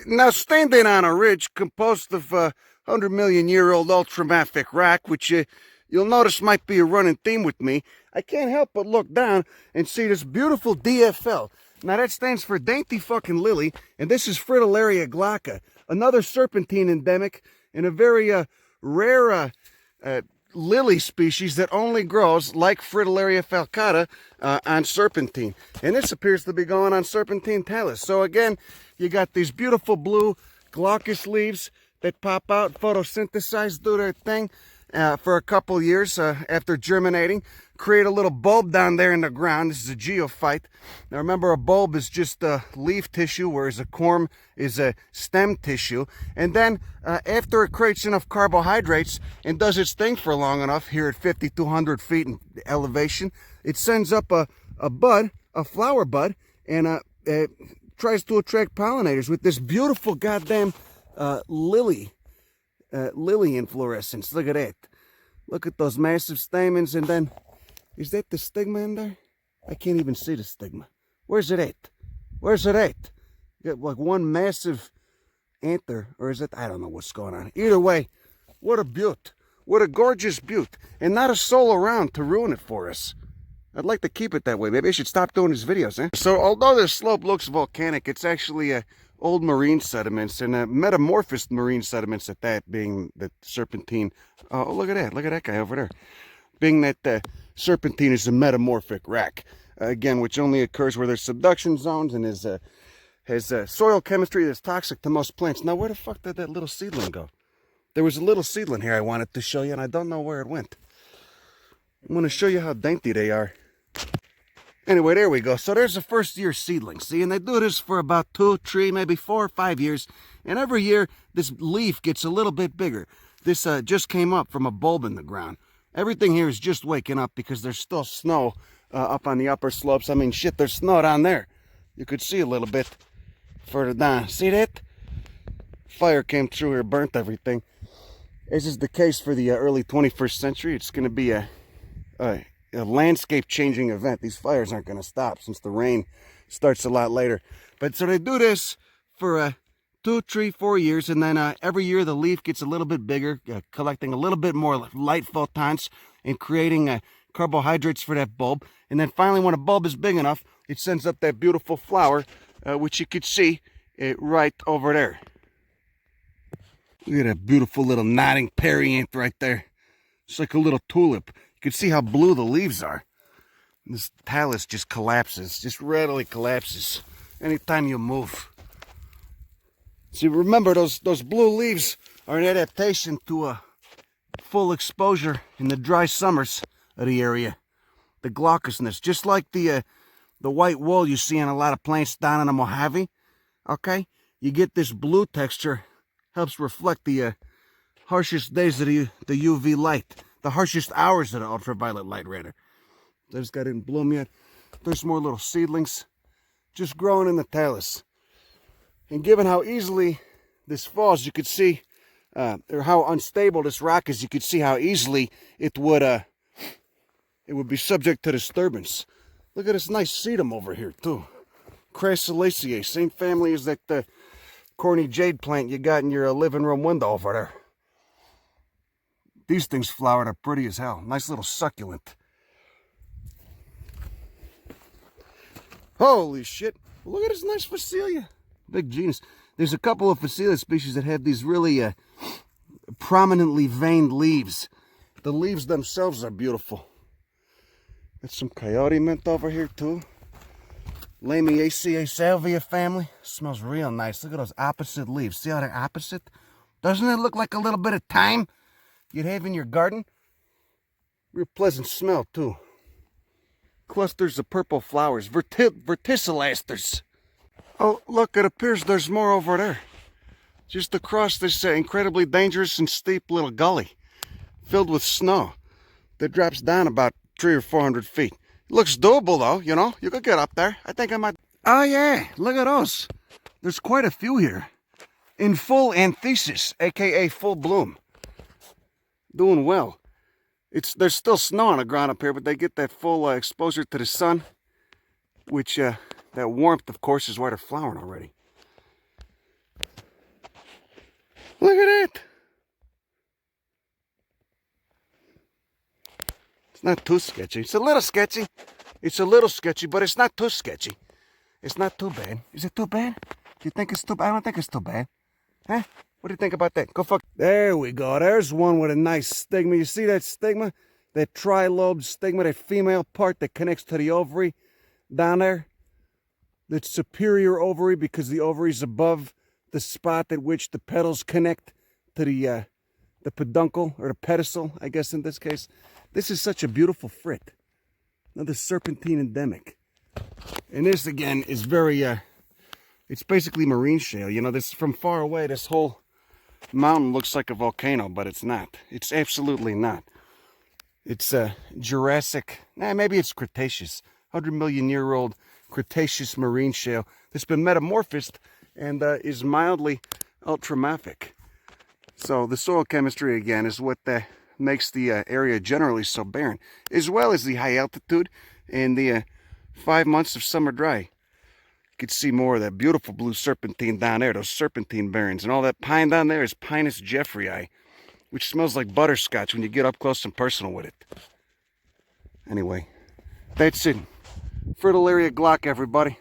Now, standing on a ridge composed of 100 million-year-old ultramafic rock, which you'll notice might be a running theme with me, I can't help but look down and see this beautiful DFL. Now, that stands for dainty fucking lily, and this is Fritillaria glauca, another serpentine endemic and a very rare lily species that only grows, like Fritillaria falcata, on serpentine. And this appears to be going on serpentine talus. So again, you got these beautiful blue glaucous leaves that pop out, photosynthesize, do their thing for a couple years after germinating. Create a little bulb down there in the ground. This is a geophyte. Now remember, a bulb is just leaf tissue, whereas a corm is a stem tissue. And then after it creates enough carbohydrates and does its thing for long enough, here at 5,200 feet in elevation, it sends up a bud, a flower bud, and tries to attract pollinators with this beautiful goddamn lily inflorescence. Look at that. Look at those massive stamens, and then, is that the stigma in there? I can't even see the stigma. Where's it at? Where's it at? You got like one massive anther, or is it? I don't know what's going on. Either way, what a beaut. What a gorgeous beaut. And not a soul around to ruin it for us. I'd like to keep it that way. Maybe I should stop doing these videos, eh? So although this slope looks volcanic, it's actually old marine sediments, and metamorphosed marine sediments at that, being the serpentine. Oh, look at that. Look at that guy over there. Being that serpentine is a metamorphic rock, again, which only occurs where there's subduction zones and has soil chemistry that's toxic to most plants. Now, where the fuck did that little seedling go? There was a little seedling here I wanted to show you, and I don't know where it went. I'm going to show you how dainty they are. Anyway, there we go. So there's a first year seedling, see? And they do this for about 2, 3, maybe 4 or 5 years. And every year, this leaf gets a little bit bigger. This just came up from a bulb in the ground. Everything here is just waking up because there's still snow up on the upper slopes. I mean, shit, there's snow down there. You could see a little bit further down. See that? Fire came through here, burnt everything. This is the case for the early 21st century. It's going to be a landscape changing event. These fires aren't going to stop since the rain starts a lot later. But so they do this for 2, 3, 4 years, and then every year the leaf gets a little bit bigger, collecting a little bit more light photons and creating carbohydrates for that bulb. And then finally, when a bulb is big enough, it sends up that beautiful flower, which you could see right over there. Look at that beautiful little nodding perianth right there. It's like a little tulip. You can see how blue the leaves are. This talus just collapses, just readily collapses anytime you move. See, remember, those blue leaves are an adaptation to a full exposure in the dry summers of the area. The glaucousness, just like the white wool you see on a lot of plants down in the Mojave. Okay, you get this blue texture, helps reflect the harshest days of the UV light. The harshest hours of the ultraviolet light, rather. This guy didn't bloom yet. There's more little seedlings just growing in the talus. And given how easily this falls, you could see, or how unstable this rock is, you could see how easily it would be subject to disturbance. Look at this nice sedum over here, too. Crassulaceae, same family as that corny jade plant you got in your living room window over there. These things flowered are pretty as hell. Nice little succulent. Holy shit. Look at this nice Phacelia. Big genus. There's a couple of Phacelia species that have these really prominently veined leaves. The leaves themselves are beautiful. There's some coyote mint over here too. Lamiaceae salvia family. Smells real nice. Look at those opposite leaves. See how they're opposite? Doesn't it look like a little bit of thyme you'd have in your garden? Real pleasant smell too. Clusters of purple flowers. Verticillasters. Oh, look, it appears there's more over there. Just across this incredibly dangerous and steep little gully filled with snow that drops down about 300 or 400 feet. Looks doable though, you know. You could get up there. I think I might. Oh yeah, look at those. There's quite a few here. In full anthesis, aka full bloom. Doing well. There's still snow on the ground up here, but they get that full exposure to the sun, which that warmth, of course, is why they're flowering already. Look at it. It's not too sketchy. It's a little sketchy. It's a little sketchy, but it's not too sketchy. It's not too bad. Is it too bad? Do you think it's too bad? I don't think it's too bad. Huh? What do you think about that? Go fuck. There we go. There's one with a nice stigma. You see that stigma? That trilobed stigma, that female part that connects to the ovary down there? That superior ovary, because the ovary is above the spot at which the petals connect to the peduncle, or the pedicel, I guess in this case. This is such a beautiful frit. Another serpentine endemic. And this again is very, it's basically marine shale. You know, this from far away, this whole mountain looks like a volcano, but it's not. It's absolutely not. It's Jurassic, maybe it's Cretaceous, 100 million year old Cretaceous marine shale that's been metamorphosed and is mildly ultramafic. So the soil chemistry again is what makes the area generally so barren, as well as the high altitude and the 5 months of summer dry. You can see more of that beautiful blue serpentine down there, those serpentine barrens, and all that pine down there is Pinus jeffreyi, which smells like butterscotch when you get up close and personal with it. Anyway, that's it. Fritillaria glauca, everybody.